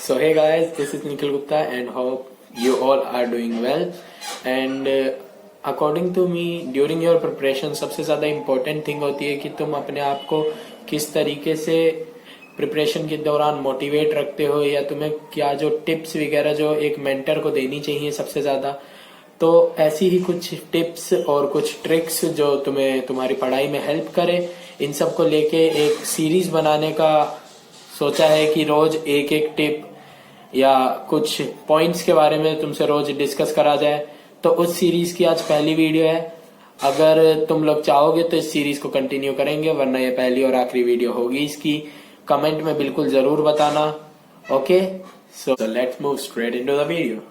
So hey guys, this is Nikhil Gupta and hope you all are doing well. And according to me, during your preparation सबसे ज़्यादा important thing होती है कि तुम अपने आप को किस तरीके से प्रिपरेशन के दौरान मोटिवेट रखते हो, या तुम्हें क्या जो टिप्स वगैरह जो एक मेंटर को देनी चाहिए सबसे ज़्यादा। तो ऐसी ही कुछ टिप्स और कुछ ट्रिक्स जो तुम्हें तुम्हारी पढ़ाई में हेल्प करे, इन सब को लेके एक सीरीज बनाने का सोचा है कि रोज एक एक टिप या कुछ पॉइंट्स के बारे में तुमसे रोज डिस्कस करा जाए। तो उस सीरीज की आज पहली वीडियो है। अगर तुम लोग चाहोगे तो इस सीरीज को कंटिन्यू करेंगे, वरना ये पहली और आखिरी वीडियो होगी इसकी। कमेंट में बिल्कुल जरूर बताना। Okay, so let's move straight into the video.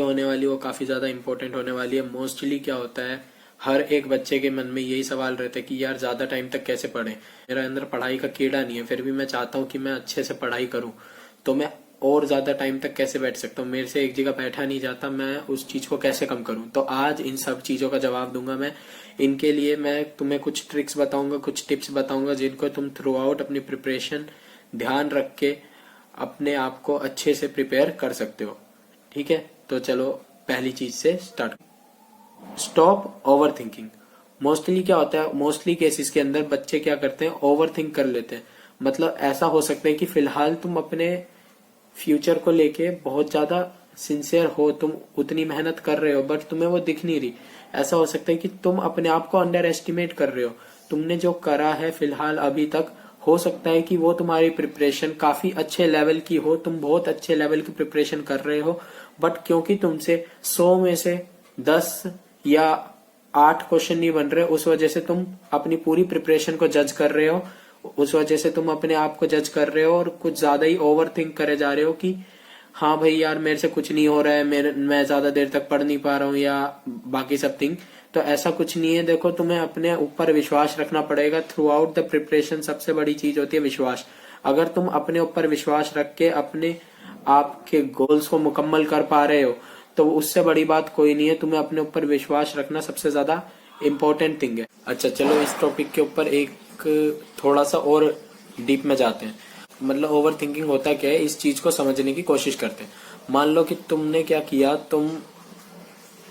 होने वाली वो काफी ज्यादा इंपॉर्टेंट होने वाली है। मोस्टली क्या होता है, हर एक बच्चे के मन में यही सवाल रहता है कि यार ज्यादा टाइम तक कैसे पढ़ें। मेरा अंदर पढ़ाई का कीड़ा नहीं है, फिर भी मैं चाहता हूँ कि मैं अच्छे से पढ़ाई करूँ, तो मैं और ज्यादा टाइम तक कैसे बैठ सकता हूँ, मेरे से एक जगह बैठा नहीं जाता, मैं उस चीज को कैसे कम करूँ। तो आज इन सब चीजों का जवाब दूंगा मैं। इनके लिए मैं तुम्हें कुछ ट्रिक्स बताऊंगा, कुछ टिप्स बताऊंगा, जिनको तुम थ्रू आउट अपनी प्रिपरेशन ध्यान रख के अपने आप को अच्छे से प्रिपेयर कर सकते हो। ठीक है, तो चलो पहली चीज से start. Stop over thinking. Mostly क्या होता है, मोस्टली केसेस के अंदर बच्चे क्या करते हैं, ओवर थिंक कर लेते हैं। मतलब ऐसा हो सकता है कि फिलहाल तुम अपने फ्यूचर को लेके बहुत ज्यादा सिंसियर हो, तुम उतनी मेहनत कर रहे हो, बट तुम्हें वो दिख नहीं रही। ऐसा हो सकता है कि तुम अपने आप को अंडर एस्टिमेट कर रहे हो। तुमने जो करा है फिलहाल अभी तक, हो सकता है कि वो तुम्हारी प्रिपरेशन काफी अच्छे लेवल की हो, तुम बहुत अच्छे लेवल की प्रिपरेशन कर रहे हो, बट क्योंकि तुमसे 100 में से 10 या 8 क्वेश्चन नहीं बन रहे, उस वजह से तुम अपनी पूरी प्रिपरेशन को जज कर रहे हो, उस वजह से तुम अपने आप को जज कर रहे हो और कुछ ज्यादा ही ओवर थिंक करे जा रहे हो कि हाँ भाई यार मेरे से कुछ नहीं हो रहा है, मैं ज्यादा देर तक पढ़ नहीं पा रहा हूँ या बाकी सब थिंग। तो ऐसा कुछ नहीं है। देखो, तुम्हें अपने ऊपर विश्वास रखना पड़ेगा। थ्रू आउट द प्रिपरेशन सबसे बड़ी चीज होती है विश्वास। अगर तुम अपने ऊपर विश्वास रख के अपने आपके गोल्स को मुकम्मल कर पा रहे हो, तो उससे बड़ी बात कोई नहीं है। तुम्हें अपने ऊपर विश्वास रखना सबसे ज्यादा इम्पोर्टेंट थिंग है। अच्छा चलो, इस टॉपिक के ऊपर एक थोड़ा सा और डीप में जाते हैं। मतलब ओवर थिंकिंग होता क्या है, इस चीज को समझने की कोशिश करते हैं। मान लो कि तुमने क्या किया,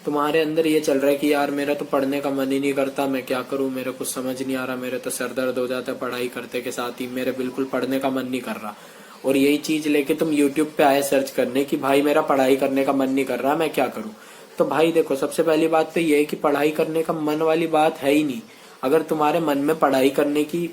तुम्हारे अंदर ये चल रहा है कि यार मेरा तो पढ़ने का मन ही नहीं करता, मैं क्या करूं, मेरे कुछ समझ नहीं आ रहा, मेरे तो सर दर्द हो जाता है पढ़ाई करते के साथ ही, मेरे बिल्कुल पढ़ने का मन नहीं कर रहा। और यही चीज लेके तुम YouTube पे आए सर्च करने कि भाई मेरा पढ़ाई करने का मन नहीं कर रहा, मैं क्या करूं। तो भाई देखो, सबसे पहली बात तो ये है कि पढ़ाई करने का मन वाली बात है ही नहीं। अगर तुम्हारे मन में पढ़ाई करने की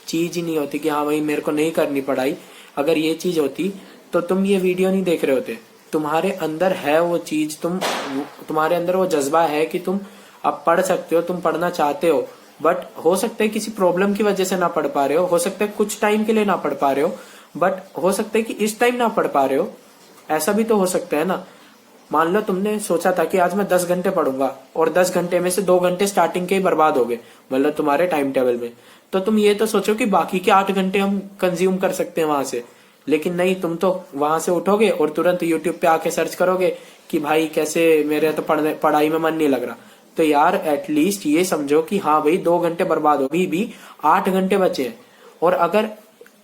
चीज ही नहीं होती कि हाँ भाई मेरे को नहीं करनी पढ़ाई, अगर ये चीज होती तो तुम ये वीडियो नहीं देख रहे होते। तुम्हारे अंदर है वो चीज, तुम्हारे अंदर वो जज्बा है कि तुम अब पढ़ सकते हो, तुम पढ़ना चाहते हो, बट हो सकता है किसी प्रॉब्लम की वजह से ना पढ़ पा रहे हो सकता है कुछ टाइम के लिए ना पढ़ पा रहे हो, बट हो सकता है कि इस टाइम ना पढ़ पा रहे हो। ऐसा भी तो हो सकता है ना। मान लो तुमने सोचा था कि आज मैं 10 घंटे पढ़ूंगा और 10 घंटे में से 2 घंटे स्टार्टिंग के ही बर्बाद हो गए, मतलब तुम्हारे टाइम टेबल में। तो तुम ये तो सोचो कि बाकी के 8 घंटे हम कंज्यूम कर सकते हैं वहां से, लेकिन नहीं, तुम तो वहां से उठोगे और तुरंत यूट्यूब पे आके सर्च करोगे कि भाई कैसे मेरे तो पढ़ाई में मन नहीं लग रहा। तो यार एटलीस्ट ये समझो कि हाँ भाई 2 घंटे बर्बाद हो गई, भी 8 घंटे बचे हैं। और अगर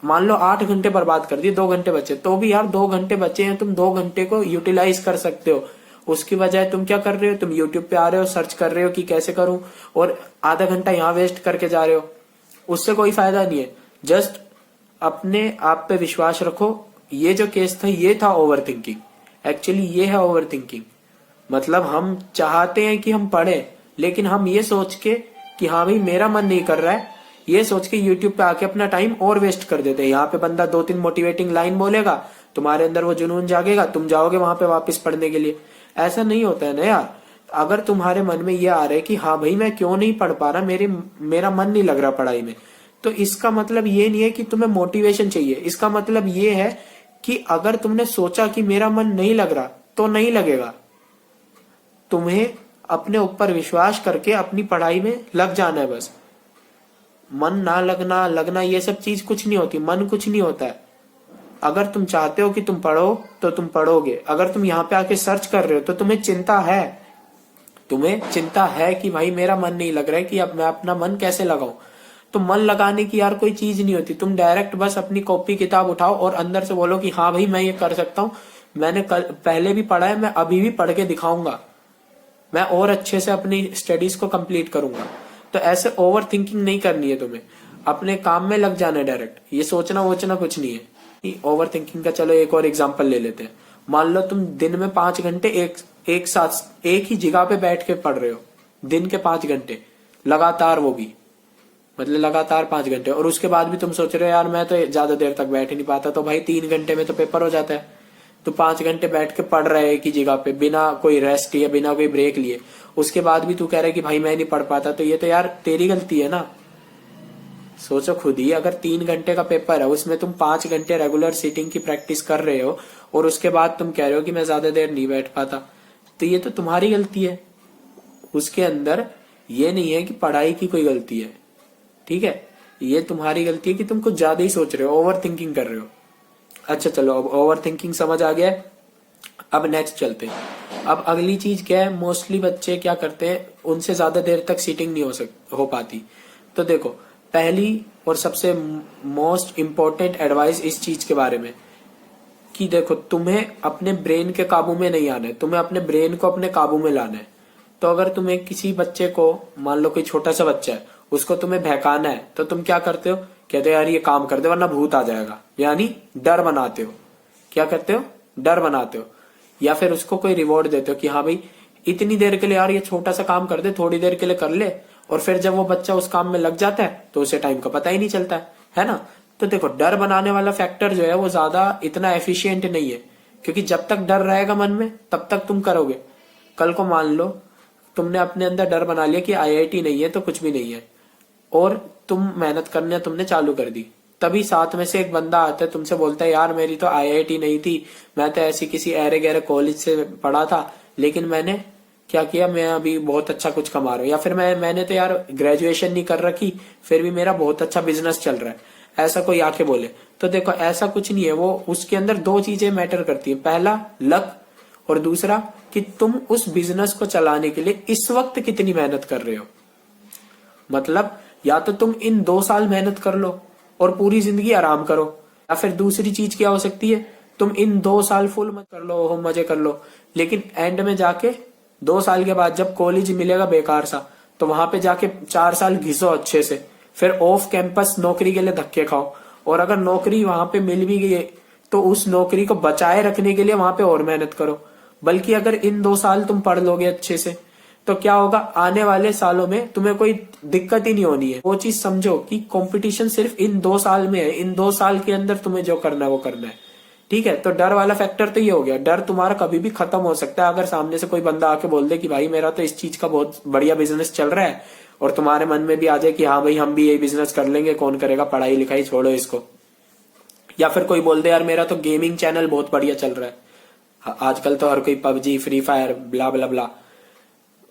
मान लो 8 घंटे बर्बाद कर दिए, 2 घंटे बचे, तो भी यार 2 घंटे बचे हैं, तुम 2 घंटे को यूटिलाइज कर सकते हो। उसकी बजाय तुम क्या कर रहे हो, तुम यूट्यूब पे आ रहे हो, सर्च कर रहे हो कि कैसे करूं, और आधा घंटा यहाँ वेस्ट करके जा रहे हो। उससे कोई फायदा नहीं है। जस्ट अपने आप पे विश्वास रखो। ये जो केस था ये था ओवर थिंकिंग। एक्चुअली ये है ओवर थिंकिंग। मतलब हम चाहते हैं कि हम पढ़े, लेकिन हम ये सोच के कि हाँ भाई मेरा मन नहीं कर रहा है, ये सोच के यूट्यूब पे आके अपना टाइम और वेस्ट कर देते हैं। यहाँ पे बंदा 2-3 मोटिवेटिंग लाइन बोलेगा, तुम्हारे अंदर वो जुनून जागेगा, तुम जाओगे वहां पे वापस पढ़ने के लिए। ऐसा नहीं होता है ना यार। अगर तुम्हारे मन में ये आ रहा है कि हाँ भाई मैं क्यों नहीं पढ़ पा रहा, मेरा मन नहीं लग रहा पढ़ाई में, तो इसका मतलब ये नहीं है कि तुम्हें मोटिवेशन चाहिए। इसका मतलब ये है कि अगर तुमने सोचा कि मेरा मन नहीं लग रहा, तो नहीं लगेगा। तुम्हें अपने ऊपर विश्वास करके अपनी पढ़ाई में लग जाना है बस। मन ना लगना ये सब चीज कुछ नहीं होती, मन कुछ नहीं होता है। अगर तुम चाहते हो कि तुम पढ़ो तो तुम पढ़ोगे। अगर तुम यहाँ पे आके सर्च कर रहे हो तो तुम्हें चिंता है, तुम्हें चिंता है कि भाई मेरा मन नहीं लग रहा है कि अब मैं अपना मन कैसे लगाऊं, तो मन लगाने की यार कोई चीज नहीं होती। तुम डायरेक्ट बस अपनी कॉपी किताब उठाओ और अंदर से बोलो कि हाँ भाई मैं ये कर सकता हूँ, मैंने कल पहले भी पढ़ा है, मैं अभी भी पढ़ के दिखाऊंगा, मैं और अच्छे से अपनी स्टडीज को कंप्लीट करूंगा। तो ऐसे ओवर थिंकिंग नहीं करनी है तुम्हें, अपने काम में लग जाना है डायरेक्ट, ये सोचना वोचना कुछ नहीं है ओवर थिंकिंग का। चलो एक और एग्जांपल ले लेते हैं। मान लो तुम दिन में 5 घंटे एक साथ एक ही जगह पे बैठ के पढ़ रहे हो, दिन के 5 घंटे लगातार, वो भी मतलब लगातार 5 घंटे, और उसके बाद भी तुम सोच रहे हो यार मैं तो ज्यादा देर तक बैठ ही नहीं पाता, तो भाई 3 घंटे में तो पेपर हो जाता है। तो 5 घंटे बैठ के पढ़ रहे एक ही जगह पे बिना कोई रेस्ट या बिना कोई ब्रेक लिए, उसके बाद भी तू कह रहा है कि भाई मैं नहीं पढ़ पाता, तो ये तो यार तेरी गलती है ना। सोचो खुद ही, अगर 3 घंटे का पेपर है उसमें तुम 5 घंटे रेगुलर सीटिंग की प्रैक्टिस कर रहे हो और उसके बाद तुम कह रहे हो कि मैं ज्यादा देर नहीं बैठ पाता, तो ये तो तुम्हारी गलती है। उसके अंदर ये नहीं है कि पढ़ाई की कोई गलती है, ठीक है, ये तुम्हारी गलती है कि तुम कुछ ज्यादा ही सोच रहे हो, ओवर थिंकिंग कर रहे हो। अच्छा चलो, अब ओवर थिंकिंग समझ आ गया है। अब नेक्स्ट चलते हैं। अब अगली चीज क्या है, मोस्टली बच्चे क्या करते हैं, उनसे ज्यादा देर तक सीटिंग नहीं हो पाती। तो देखो, पहली और सबसे मोस्ट इंपॉर्टेंट एडवाइस इस चीज के बारे में कि देखो, तुम्हें अपने ब्रेन के काबू में नहीं आना है, तुम्हें अपने ब्रेन को अपने काबू में लाना है। तो अगर तुम्हें किसी बच्चे को, मान लो कोई छोटा सा बच्चा है, उसको तुम्हें बहकाना है, तो तुम क्या करते हो, कहते हो यार ये काम कर दे वरना भूत आ जाएगा, यानी डर बनाते हो। क्या करते हो, डर बनाते हो। या फिर उसको कोई रिवॉर्ड देते हो कि हाँ भाई इतनी देर के लिए यार ये छोटा सा काम कर दे, थोड़ी देर के लिए कर ले, और फिर जब वो बच्चा उस काम में लग जाता है तो उसे टाइम का पता ही नहीं चलता है ना। तो देखो, डर बनाने वाला फैक्टर जो है वो ज्यादा इतना एफिशिएंट नहीं है, क्योंकि जब तक डर रहेगा मन में तब तक तुम करोगे। कल को मान लो तुमने अपने अंदर डर बना लिया कि आईआईटी नहीं है तो कुछ भी नहीं है, और तुम मेहनत करने तुमने चालू कर दी, तभी साथ में से एक बंदा आता है तुमसे बोलता है यार मेरी तो आईआईटी नहीं थी, मैं तो ऐसी किसी ऐरे गहरे कॉलेज से पढ़ा था, लेकिन मैंने क्या किया, मैं अभी बहुत अच्छा कुछ कमा रहा हूँ। या फिर मैंने तो यार ग्रेजुएशन नहीं कर रखी, फिर भी मेरा बहुत अच्छा बिजनेस चल रहा है, ऐसा कोई आके बोले। तो देखो, ऐसा कुछ नहीं है, वो उसके अंदर 2 चीजें मैटर करती है, पहला लक, और दूसरा कि तुम उस बिजनेस को चलाने के लिए इस वक्त कितनी मेहनत कर रहे हो। मतलब या तो तुम इन 2 साल मेहनत कर लो और पूरी जिंदगी आराम करो, या फिर दूसरी चीज क्या हो सकती है, तुम इन 2 साल फुल मत कर लो, हो मजे कर लो, लेकिन एंड में जाके 2 साल के बाद जब कॉलेज मिलेगा बेकार सा, तो वहां पे जाके 4 साल घिसो अच्छे से, फिर ऑफ कैंपस नौकरी के लिए धक्के खाओ, और अगर नौकरी वहां पे मिल भी गई तो उस नौकरी को बचाए रखने के लिए वहां पे और मेहनत करो। बल्कि अगर इन 2 साल तुम पढ़ लोगे अच्छे से, तो क्या होगा, आने वाले सालों में तुम्हें कोई दिक्कत ही नहीं होनी है। वो चीज समझो कि कंपटीशन सिर्फ इन 2 साल में है, इन 2 साल के अंदर तुम्हें जो करना है वो करना है, ठीक है। तो डर वाला फैक्टर तो ये हो गया, डर तुम्हारा कभी भी खत्म हो सकता है अगर सामने से कोई बंदा आके बोल दे कि भाई मेरा तो इस चीज का बहुत बढ़िया बिजनेस चल रहा है, और तुम्हारे मन में भी आ जाए कि हाँ भाई हम भी यही बिजनेस कर लेंगे, कौन करेगा, पढ़ाई लिखाई छोड़ो इसको। या फिर कोई बोल दे यार मेरा तो गेमिंग चैनल बहुत बढ़िया चल रहा है, आजकल तो हर कोई पबजी, फ्री फायर, ब्ला ब्ला ब्ला,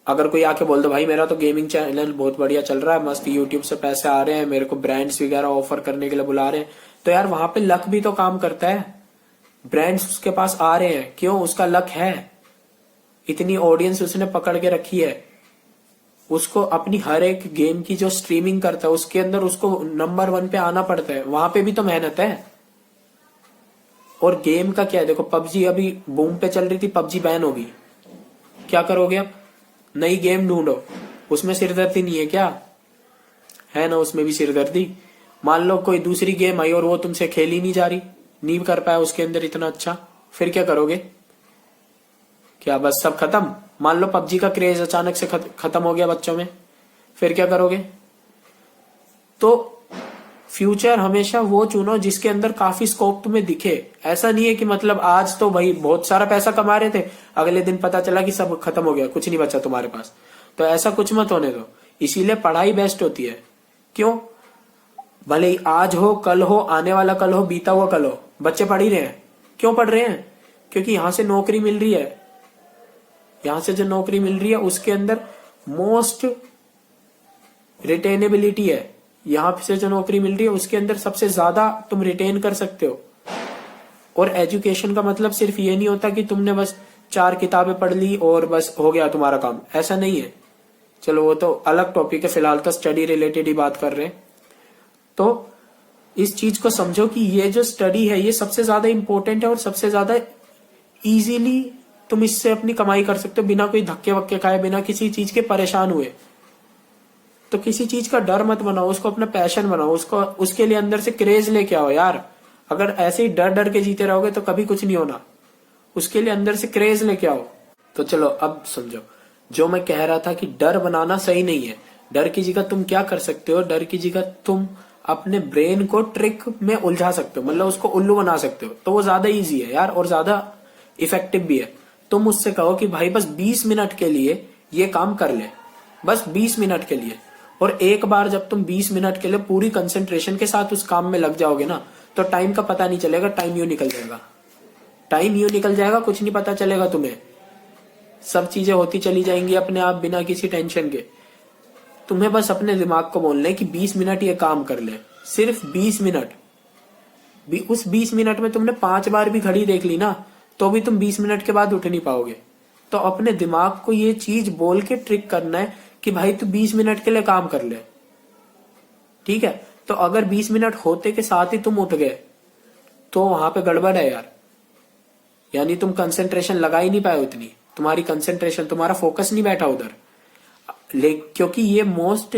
अगर कोई आके बोल दो भाई मेरा तो गेमिंग चैनल बहुत बढ़िया चल रहा है, मस्त यूट्यूब से पैसे आ रहे हैं, मेरे को ब्रांड्स वगैरह ऑफर करने के लिए बुला रहे हैं, तो यार वहां पे लक भी तो काम करता है। ब्रांड्स उसके पास आ रहे हैं, क्यों, उसका लक है, इतनी ऑडियंस उसने पकड़ के रखी है, उसको अपनी हर एक गेम की जो स्ट्रीमिंग करता है उसके अंदर उसको नंबर 1 पे आना पड़ता है, वहां पे भी तो मेहनत है। और गेम का क्या है, देखो पबजी अभी बूम पे चल रही थी, पबजी बैन होगी, क्या करोगे अब, नई गेम ढूंढो, उसमें सिरदर्दी नहीं है क्या, है ना, उसमें भी सिरदर्दी। मान लो कोई दूसरी गेम आई और वो तुमसे खेली नहीं जा रही, नहीं कर पाया उसके अंदर इतना अच्छा, फिर क्या करोगे, क्या बस सब खत्म। मान लो पबजी का क्रेज अचानक से खत्म हो गया बच्चों में, फिर क्या करोगे। तो फ्यूचर हमेशा वो चुनो जिसके अंदर काफी स्कोप तुम्हें दिखे। ऐसा नहीं है कि मतलब आज तो भाई बहुत सारा पैसा कमा रहे थे, अगले दिन पता चला कि सब खत्म हो गया, कुछ नहीं बचा तुम्हारे पास, तो ऐसा कुछ मत होने दो। इसीलिए पढ़ाई बेस्ट होती है, क्यों, भले ही आज हो, कल हो, आने वाला कल हो, बीता हुआ कल हो, बच्चे पढ़ ही रहे हैं। क्यों पढ़ रहे हैं, क्योंकि यहां से नौकरी मिल रही है, यहां से जो नौकरी मिल रही है उसके अंदर मोस्ट रिटेनेबिलिटी है, यहां से जो नौकरी मिल रही है उसके अंदर सबसे ज्यादा तुम रिटेन कर सकते हो। और एजुकेशन का मतलब सिर्फ ये नहीं होता कि तुमने बस 4 किताबें पढ़ ली और बस हो गया तुम्हारा काम, ऐसा नहीं है। चलो वो तो अलग टॉपिक है, फिलहाल तो स्टडी रिलेटेड ही बात कर रहे हैं। तो इस चीज को समझो कि ये जो स्टडी है ये सबसे ज्यादा इंपॉर्टेंट है और सबसे ज्यादा इजीली तुम इससे अपनी कमाई कर सकते हो बिना कोई धक्के वक्के खाए, बिना किसी चीज के परेशान हुए। तो किसी चीज का डर मत बनाओ, उसको अपना पैशन बनाओ, उसको उसके लिए अंदर से क्रेज लेके आओ यार। अगर ऐसे ही डर डर के जीते रहोगे तो कभी कुछ नहीं होना, उसके लिए अंदर से क्रेज लेके आओ। तो चलो अब समझो, जो मैं कह रहा था कि डर बनाना सही नहीं है। डर की जगह तुम क्या कर सकते हो, डर की जगह तुम अपने ब्रेन को ट्रिक में उलझा सकते हो, मतलब उसको उल्लू बना सकते हो। तो वो ज्यादा इजी है यार और ज्यादा इफेक्टिव भी है। तुम उससे कहो कि भाई बस 20 मिनट के लिए ये काम कर ले, बस 20 मिनट के लिए। और एक बार जब तुम 20 मिनट के लिए पूरी कंसंट्रेशन के साथ उस काम में लग जाओगे ना, तो टाइम का पता नहीं चलेगा, टाइम यूं निकल जाएगा, टाइम यूं निकल जाएगा, कुछ नहीं पता चलेगा तुम्हें। सब चीजें होती चली जाएंगी अपने आप बिना किसी टेंशन के। तुम्हें बस अपने दिमाग को बोलना है कि 20 मिनट ये काम कर ले, सिर्फ 20 मिनट। उस 20 मिनट में तुमने 5 बार भी घड़ी देख ली ना, तो भी तुम 20 मिनट के बाद उठ नहीं पाओगे। तो अपने दिमाग को ये चीज बोल के ट्रिक करना है कि भाई तू 20 मिनट के लिए काम कर ले, ठीक है। तो अगर 20 मिनट होते के साथ ही तुम उठ गए तो वहां पे गड़बड़ है यार, यानी तुम कंसंट्रेशन लगा ही नहीं पाए उतनी, तुम्हारी कंसंट्रेशन, तुम्हारा फोकस नहीं बैठा उधर। क्योंकि ये मोस्ट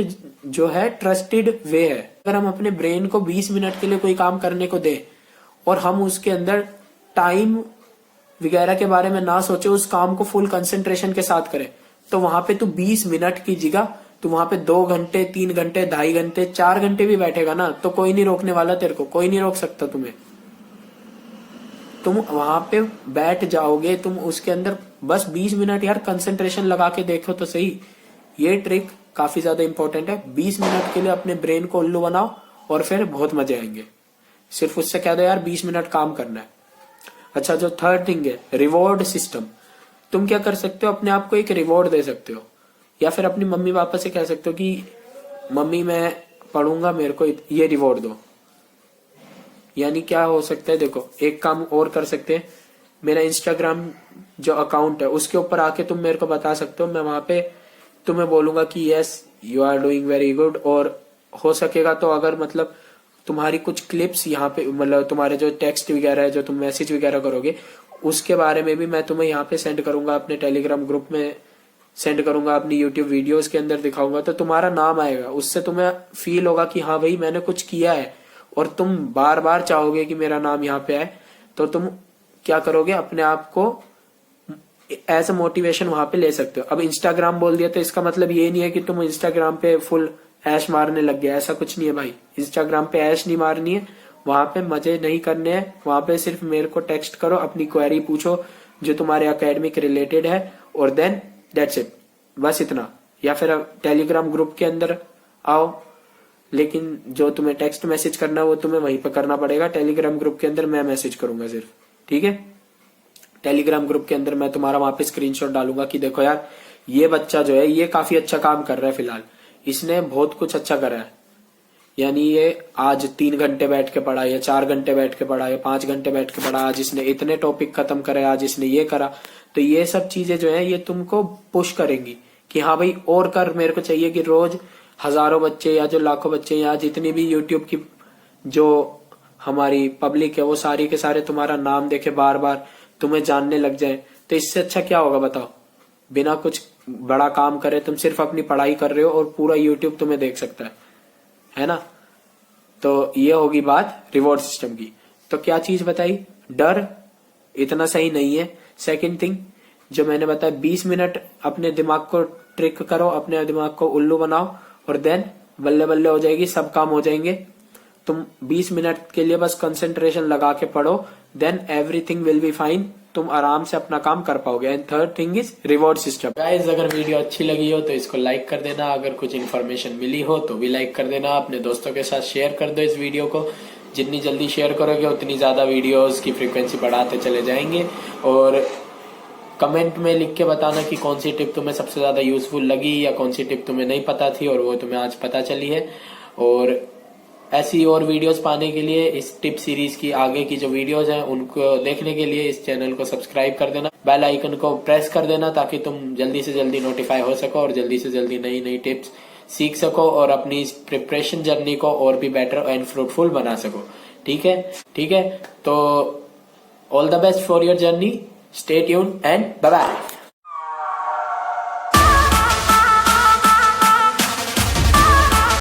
जो है ट्रस्टेड वे है। अगर हम अपने ब्रेन को 20 मिनट के लिए कोई काम करने को दें और हम उसके अंदर टाइम वगैरह के बारे में ना सोचे, उस काम को फुल कंसंट्रेशन के साथ करें, तो वहां पे तू 20 मिनट की जगह तू वहां पे 2 घंटे, 3 घंटे, 2.5 घंटे, 4 घंटे भी बैठेगा ना, तो कोई नहीं रोकने वाला तेरे को, कोई नहीं रोक सकता तुम्हें। तुम वहां पे बैठ जाओगे, तुम उसके अंदर बस 20 मिनट यार कंसंट्रेशन लगा के देखो तो सही। ये ट्रिक काफी ज्यादा इंपॉर्टेंट है। 20 मिनट के लिए अपने ब्रेन को उल्लू बनाओ और फिर बहुत मजे आएंगे। सिर्फ उससे कह दो यार 20 मिनट काम करना है। अच्छा, जो थर्ड थिंग है रिवॉर्ड सिस्टम। तुम क्या कर सकते हो, अपने आप को एक रिवॉर्ड दे सकते हो, या फिर अपनी मम्मी पापा से कह सकते हो कि मम्मी मैं पढ़ूंगा, मेरे को ये रिवॉर्ड दो। यानी क्या हो सकता है, देखो एक काम और कर सकते हैं, मेरा इंस्टाग्राम जो अकाउंट है उसके ऊपर आके तुम मेरे को बता सकते हो, मैं वहां पे तुम्हें बोलूंगा कि yes you are doing very good. और हो सकेगा तो अगर मतलब तुम्हारी कुछ क्लिप्स यहाँ पे, मतलब तुम्हारे जो टेक्स्ट वगैरह है, जो तुम मैसेज वगैरह करोगे, उसके बारे में भी मैं तुम्हें यहाँ पे सेंड करूंगा, अपने टेलीग्राम ग्रुप में सेंड करूंगा, अपनी यूट्यूब वीडियोस के अंदर दिखाऊंगा, तो तुम्हारा नाम आएगा। उससे तुम्हें फील होगा कि हाँ भाई मैंने कुछ किया है, और तुम बार बार चाहोगे कि मेरा नाम यहाँ पे आए। तो तुम क्या करोगे, अपने आप को एज अ मोटिवेशन वहां पे ले सकते हो। अब इंस्टाग्राम बोल दिया तो इसका मतलब ये नहीं है कि तुम इंस्टाग्राम पे फुल ऐश मारने लग गया, ऐसा कुछ नहीं है भाई। इंस्टाग्राम पे ऐश नहीं मारनी है, वहां पे मजे नहीं करने हैं। वहां पे सिर्फ मेरे को टेक्स्ट करो, अपनी क्वेरी पूछो जो तुम्हारे एकेडमिक रिलेटेड है, और देन दैट्स इट, बस इतना। या फिर टेलीग्राम ग्रुप के अंदर आओ, लेकिन जो तुम्हें टेक्स्ट मैसेज करना है वो तुम्हें वहीं पर करना पड़ेगा। टेलीग्राम ग्रुप के अंदर मैं मैसेज करूंगा सिर्फ, ठीक है। टेलीग्राम ग्रुप के अंदर मैं तुम्हारा वहां पे स्क्रीनशॉट डालूंगा कि देखो यार ये बच्चा जो है ये काफी अच्छा काम कर रहा है, फिलहाल इसने बहुत कुछ अच्छा करा है। यानी ये आज 3 घंटे बैठ के पढ़ा, या 4 घंटे बैठ के पढ़ा, या 5 घंटे बैठ के पढ़ा, आज इसने इतने टॉपिक खत्म करे, आज इसने ये करा। तो ये सब चीजें जो है ये तुमको पुश करेंगी कि हाँ भाई और कर, मेरे को चाहिए कि रोज हजारों बच्चे या जो लाखों बच्चे या जितनी भी यूट्यूब की जो हमारी पब्लिक है वो सारी के सारे तुम्हारा नाम देखे, बार बार तुम्हें जानने लग जाए। तो इससे अच्छा क्या होगा बताओ, बिना कुछ बड़ा काम करे तुम सिर्फ अपनी पढ़ाई कर रहे हो और पूरा यूट्यूब तुम्हें देख सकता है ना। तो ये होगी बात रिवॉर्ड सिस्टम की। तो क्या चीज बताई, डर इतना सही नहीं है। सेकंड थिंग जो मैंने बताया, 20 मिनट अपने दिमाग को ट्रिक करो, अपने दिमाग को उल्लू बनाओ, और देन बल्ले बल्ले हो जाएगी, सब काम हो जाएंगे। तुम 20 मिनट के लिए बस कंसंट्रेशन लगा के पढ़ो, then everything will be fine, तुम आराम से अपना काम कर पाओगे। And third thing is reward system. Guys, अगर वीडियो अच्छी लगी हो तो इसको लाइक कर देना, अगर कुछ इन्फॉर्मेशन मिली हो तो भी लाइक कर देना, अपने दोस्तों के साथ शेयर कर दो इस वीडियो को। जितनी जल्दी शेयर करोगे उतनी ज्यादा वीडियोस की फ्रीक्वेंसी बढ़ाते चले जाएंगे। और कमेंट में लिख के बताना कि कौन सी टिप तुम्हें सबसे ज्यादा यूजफुल लगी, या कौन सी टिप तुम्हें नहीं पता थी और वो तुम्हें आज पता चली है। और ऐसी और वीडियोस पाने के लिए, इस टिप सीरीज की आगे की जो वीडियोस हैं उनको देखने के लिए इस चैनल को सब्सक्राइब कर देना, बेल आइकन को प्रेस कर देना, ताकि तुम जल्दी से जल्दी नोटिफाई हो सको और जल्दी से जल्दी नई नई टिप्स सीख सको और अपनी इस प्रिपरेशन जर्नी को और भी बेटर एंड फ्रूटफुल बना सको। ठीक है, ठीक है। तो all the best for your journey, stay tuned and bye bye.